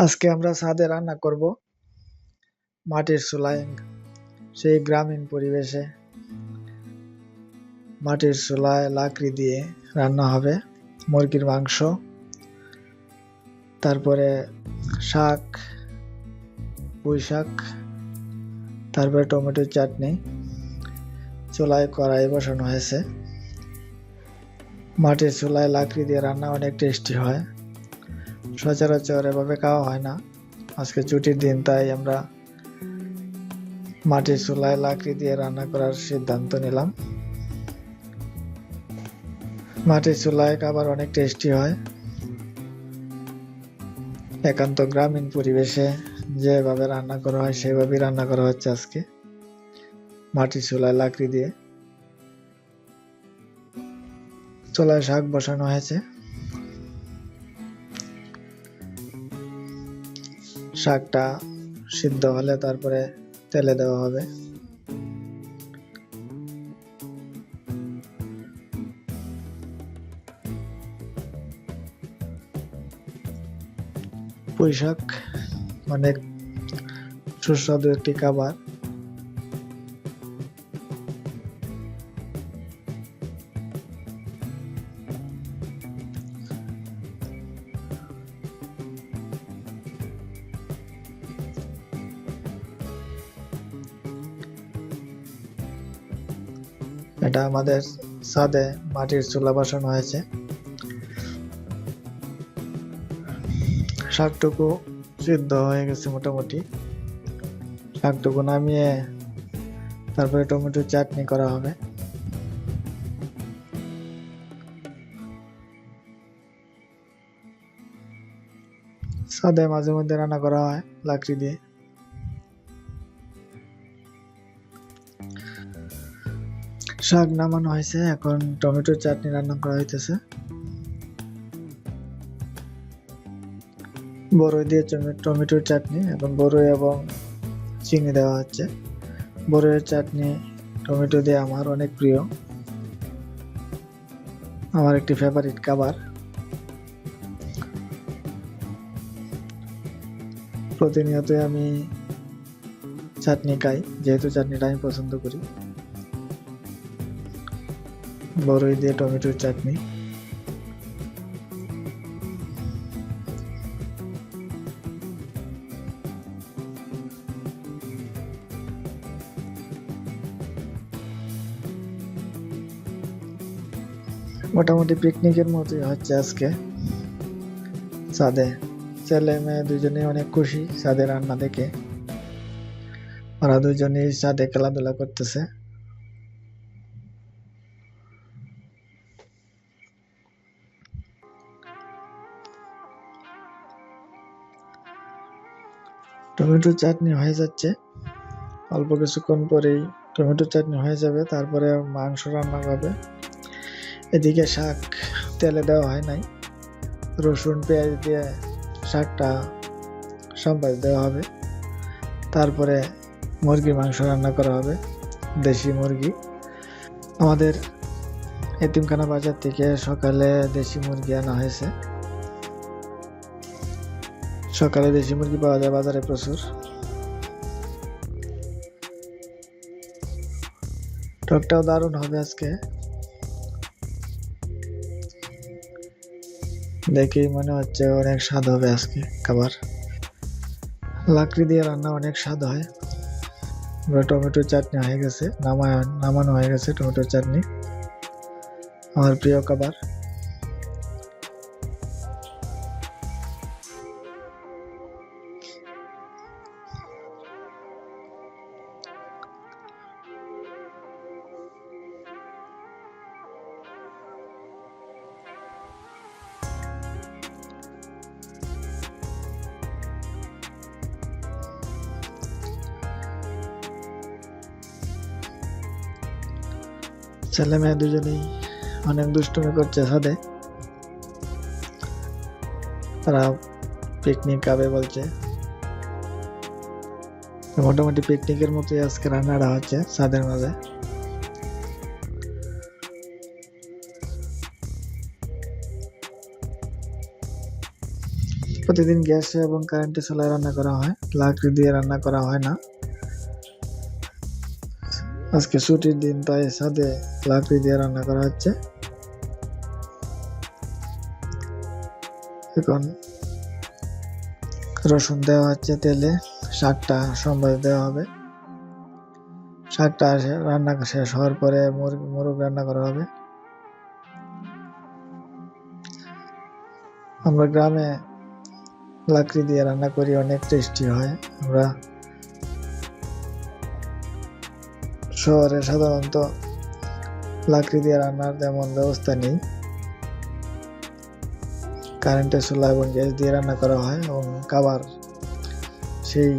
আজকে আমরা ছাদে রান্না করব মাটির চুলায়। সেই গ্রামীণ পরিবেশে মাটির চুলায় লাকড়ি দিয়ে রান্না হবে মুরগির মাংস, তারপরে শাক, পুঁই শাক, তারপরে টমেটোর চাটনি। চুলায় কড়াই বসানো হয়েছে। মাটির চুলায় লাকড়ি দিয়ে রান্না অনেক টেস্টি হয়, সচরাচর এভাবে খাওয়া হয় না। আজকে ছুটির দিন, তাই আমরা মাটির চুলায় লাকড়ি দিয়ে রান্না করার সিদ্ধান্ত নিলাম। মাটির চুলায় খাবার অনেক টেস্টি হয়। একান্ত গ্রামীণ পরিবেশে যেভাবে রান্না করা হয় সেভাবেই রান্না করা হচ্ছে আজকে মাটির চুলায় লাকড়ি দিয়ে। চুলায় শাক বসানো হয়েছে। শাকটা সিদ্ধ হলে তারপরে তেলে দেওয়া হবে। পুঁই শাক অনেক সুস্বাদু একটি খাবার। এটা আমাদের ছাদে মাটির চুলা বসানো হয়েছে। শাকটুকু সিদ্ধ হয়ে গেছে মোটামুটি। শাকটুকু নামিয়ে তারপরে টমেটোর চাটনি করা হবে। ছাদে মাঝে মধ্যে রান্না করা হয় লাকড়ি দিয়ে। শাক নামানো হয়েছে, এখন টমেটোর চাটনি রান্না করা হইতেছে। বড়ই দিয়ে টমেটোর চাটনি, এখন বড়ই এবং চিনি দেওয়া হচ্ছে। বড়ইয়ের চাটনি টমেটো দিয়ে আমার অনেক প্রিয়, আমার একটি ফেভারিট খাবার। প্রতিনিয়তই আমি চাটনি খাই, যেহেতু চাটনিটা আমি পছন্দ করি। বড়ই দিয়ে টমেটোর চাটনি। মোটামুটি পিকনিকের মতোই হচ্ছে আজকে ছাদে। ছেলে মেয়ে দুজনেই অনেক খুশি ছাদে রান্না দেখে। ওরা দুজনেই ছাদে খেলাধুলা করতেছে। টমেটোর চাটনি হয়ে যাচ্ছে, অল্প কিছুক্ষণ পরেই টমেটোর চাটনি হয়ে যাবে। তারপরে মাংস রান্না হবে। এদিকে শাক তেলে দেওয়া হয় নাই, রসুন পেঁয়াজ দিয়ে শাকটা সম্বাস দেওয়া হবে। তারপরে মুরগির মাংস রান্না করা হবে, দেশি মুরগি। আমাদের এতিমখানা বাজার থেকে সকালে দেশি মুরগি আনা হয়েছে। সকালে দেশি মুরগি পাওয়া যায় বাজারে প্রচুর। টকটাও দারুণ হবে আজকে, দেখেই মনে হচ্ছে অনেক স্বাদ হবে আজকে খাবার। লাকড়ি দিয়ে রান্না অনেক স্বাদ হয়। টমেটোর চাটনি হয়ে গেছে, নামানো হয়ে গেছে টমেটোর চাটনি, আমার প্রিয় খাবার। ছেলে মেয়ে দুজনেই অনেক দুষ্টুমি করছে ছাদে। তারা পিকনিক খাবে বলছে। মোটামুটি পিকনিকের মতোই আজকে রান্নাটা হচ্ছে ছাদের মাঝে। প্রতিদিন গ্যাসে এবং কারেন্টের চুলায় রান্না করা হয়, লাকড়ি দিয়ে রান্না করা হয় না। আজকে ছুটির দিন, তাই ছাদে লাকড়ি দিয়ে রান্না করা হচ্ছে। এখন রসুন দেওয়া হচ্ছে তেলে, শাকটা সম্বাদ দেওয়া হবে। শাকটা রান্না শেষ হওয়ার পরে মোরগ রান্না করা হবে। আমরা গ্রামে লাকড়ি দিয়ে রান্না করি, অনেক টেস্টি হয়। আমরা শহরে সাধারণত লাকড়ি দিয়ে রান্নার তেমন ব্যবস্থা নেই। কারেন্টের চুলা এবং গ্যাস দিয়ে রান্না করা হয়, এবং খাবার সেই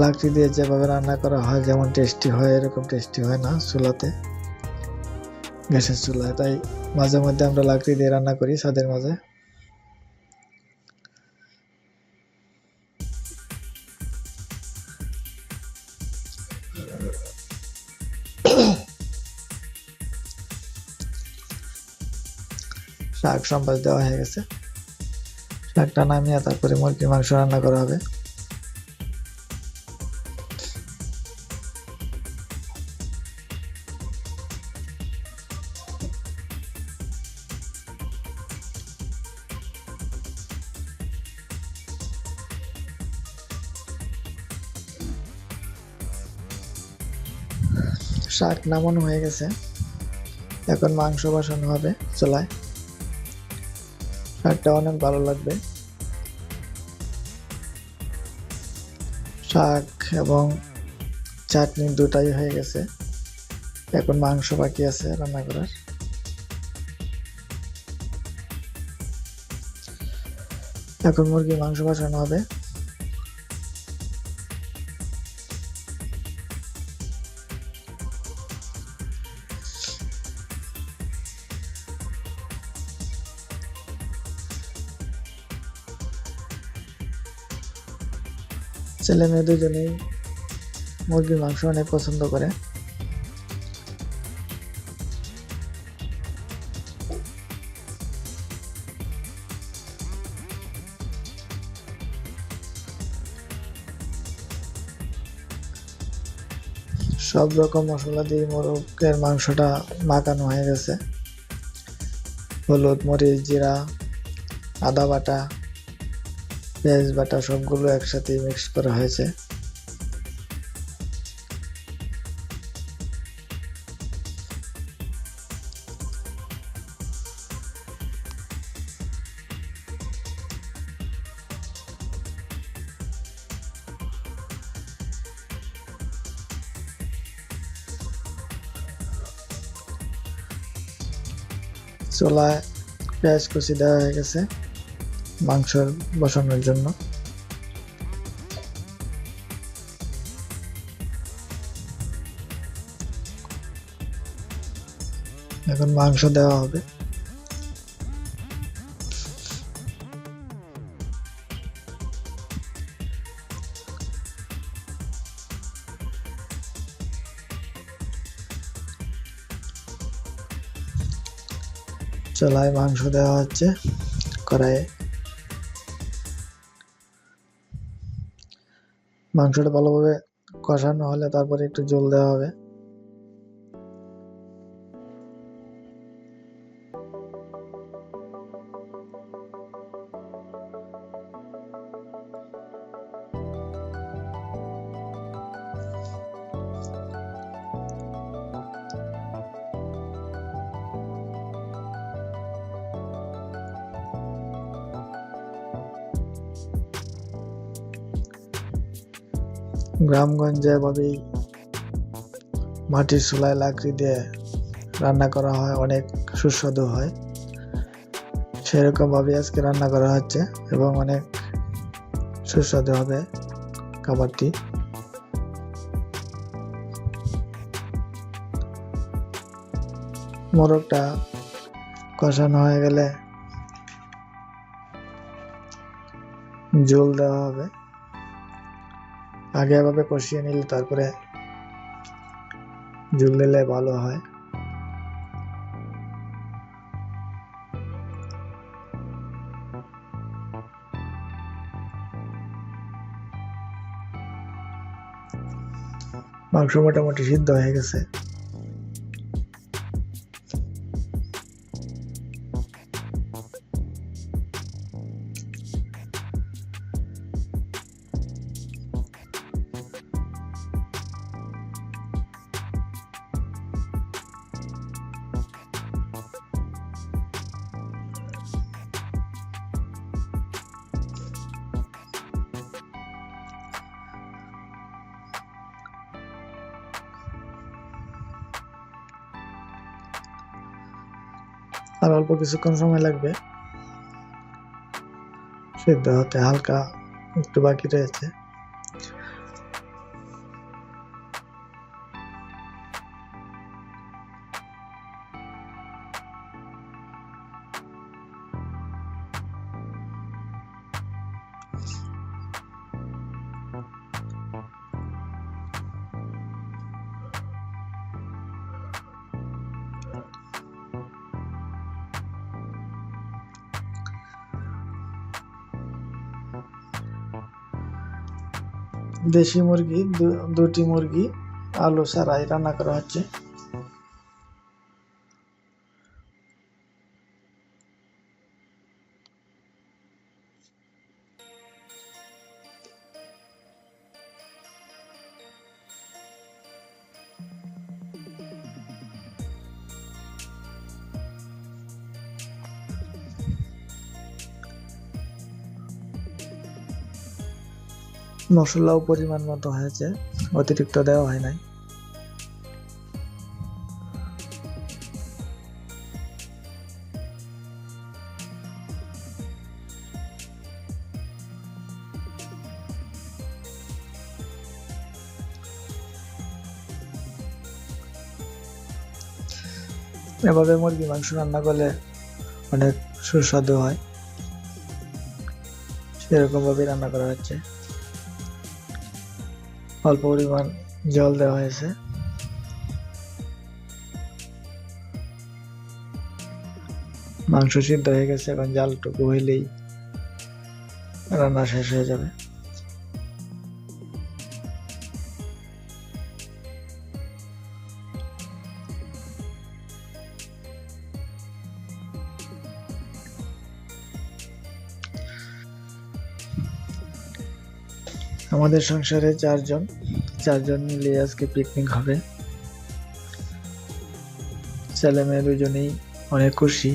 লাকড়ি দিয়ে যেভাবে রান্না করা হয় যেমন টেস্টি হয় এরকম টেস্টি হয় না চুলাতে, গ্যাসের চুলায়। তাই মাঝে মধ্যে আমরা লাকড়ি দিয়ে রান্না করি ছাদের মাঝে। শাক সম্বাদ দেওয়া হয়ে গেছে, শাকটা নামিয়ে তারপরে মুরগির মাংস রান্না করা হবে। শাক নামানো হয়ে গেছে, এখন মাংস বসানো হবে চুলায়। শাকটা অনেক ভালো লাগবে। শাক এবং চাটনি দুটাই হয়ে গেছে, এখন মাংস বাকি আছে রান্না করার। এখন মুরগির মাংস বসানো হবে। ছেলে মেয়ে দুজনেই মুরগির মাংস অনেক পছন্দ করে। সব রকম মশলা দিয়ে মোরগের মাংসটা মাখানো হয়ে গেছে। হলুদ, মরিচ, জিরা, আদা বাটা, পেঁয়াজ বাটা সবগুলো একসাথে মিক্স করা হয়েছে। চুলায় পেঁয়াজ কুচি দেওয়া হয়ে গেছে মাংস বসানোর জন্য। এখন মাংস দেওয়া হবে। চুলায় মাংস দেওয়া হচ্ছে কড়াইয়ে। মাংসটা ভালোভাবে কষানো হলে তারপরে একটু জল দেওয়া হবে। গ্রামগঞ্জে এভাবেই মাটির চুলায় লাকড়ি দিয়ে রান্না করা হয়, অনেক সুস্বাদু হয়। সেরকম ভাবে আজকে রান্না করা হচ্ছে এবং অনেক সুস্বাদু হবে খাবারটি। মোরগটা কষানো হয়ে গেলে জল দেওয়া হবে। আগে এভাবে কষিয়ে নিলে তারপরে জল দিলে ভালো হয়। মাংস মোটামুটি সিদ্ধ হয়ে গেছে। আর অল্প কিছুক্ষণ সময় লাগবে সিদ্ধ হতে, হালকা একটু বাকি রয়েছে। দেশি মুরগি, দুটি মুরগি আলু ছাড়াই রান্না করা হচ্ছে। মশলাও পরিমাণ মতো হয়েছে, অতিরিক্ত দেওয়া হয় নাই। এভাবে মুরগি মাংস রান্না করলে অনেক সুস্বাদু হয়, সেরকম ভাবে রান্না করা হচ্ছে। অল্প পরিমাণ জল দেওয়া হয়েছে। মাংস সিদ্ধ হয়ে গেছে, এখন জালটুকু হইলেই রান্না শেষ হয়ে যাবে। আমাদের সংসারে চারজন মিলে আজকে পিকনিক হবে। ছেলে মেয়ে দুজনেই অনেক খুশি।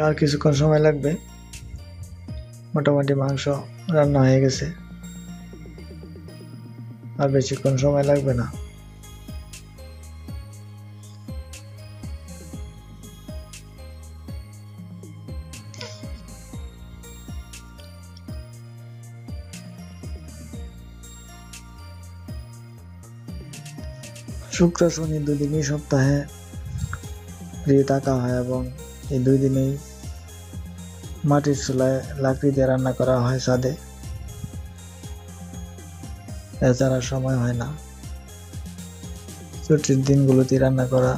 আর কিছুক্ষণ সময় লাগবে, মোটামুটি মাংস রান্না হয়ে গেছে, আর বেশিক্ষণ সময় লাগবে না। শুক্র শনি দুদিনই সপ্তাহে থাকা হয় এবং এই 2 দিনেই মাটির চুলায় লাকড়ি দিয়ে রান্না করা হয় ছাদে, এছাড়া সময় হয় না। ছুটির দিনগুলোতে রান্না করা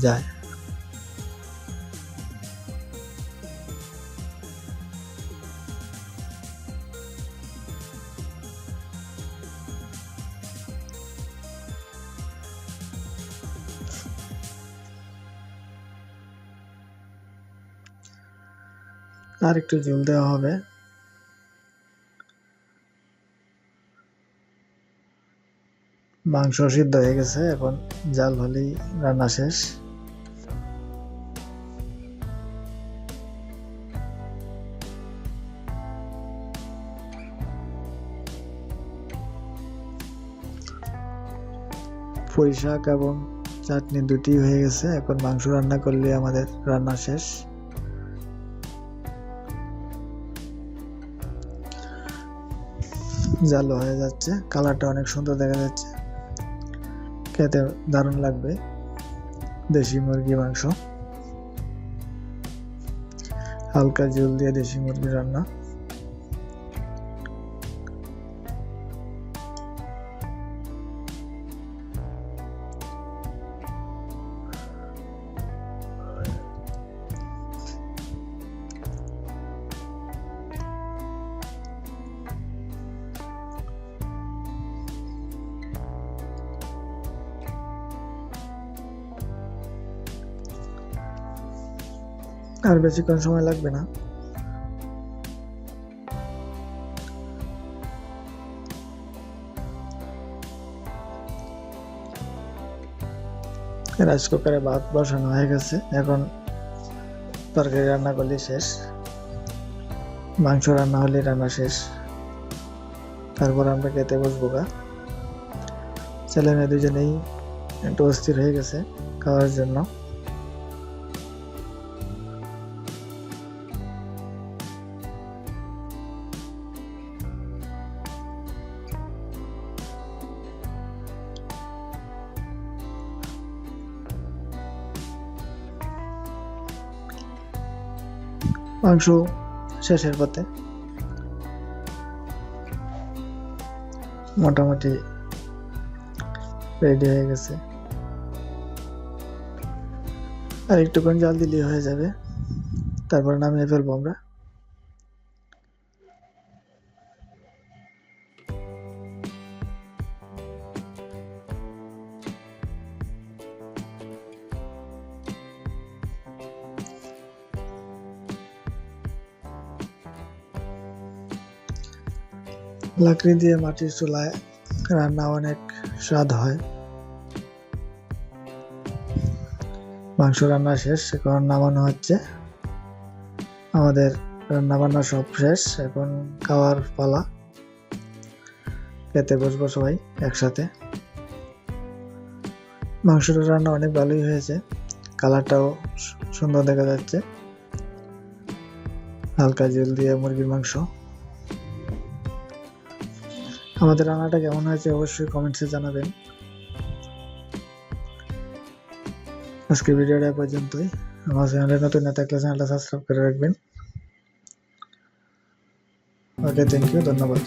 যায়। আর একটু ঝোল দেওয়া হবে। মাংস সিদ্ধ হয়ে গেছে, এখন জাল হলেই রান্না শেষ। পুঁই শাক এবং চাটনি দুটি হয়ে গেছে, এখন মাংস রান্না করলে আমাদের রান্না শেষ। জাল হয়ে যাচ্ছে, কালারটা অনেক সুন্দর দেখা যাচ্ছে, খেতে দারুণ লাগবে। দেশি মুরগি মাংস, হালকা ঝোল দিয়ে দেশি মুরগি রান্না। আর বেশিক্ষণ সময় লাগবে না। রাইস কুকারে ভাত বসানো হয়ে গেছে, এখন তরকারি রান্না করলে শেষ, মাংস রান্না হলে রান্না শেষ। তারপর আমরা খেতে বসবো গা। ছেলে মেয়ে দুজনেই একটু অস্থির হয়ে গেছে খাওয়ার জন্য। মাংস শেষের পথে, মোটামুটি রেডি হয়ে গেছে। আর একটুক্ষণ জাল দিলেই হয়ে যাবে, তারপর নামিয়ে ফেলবো আমরা। লাকড়ি দিয়ে মাটির চুলায় রান্না অনেক স্বাদ হয়। মাংস রান্না শেষ, এখন নামানো হচ্ছে। আমাদের রান্না বান্না সব শেষ, এখন খাওয়ার পালা। খেতে বসবো সবাই একসাথে। মাংসটা রান্না অনেক ভালোই হয়েছে, কালারটাও সুন্দর দেখা যাচ্ছে। হালকা জল দিয়ে মুরগির মাংস। আমাদের রান্নাটা কেমন হয়েছে অবশ্যই কমেন্টসে জানাবেন। আজকে ভিডিওটা পর্যন্তই। আমার চ্যানেলে নতুন না থাকলে চ্যানেলটা সাবস্ক্রাইব করে রাখবেন। ওকে, থ্যাংক ইউ, ধন্যবাদ।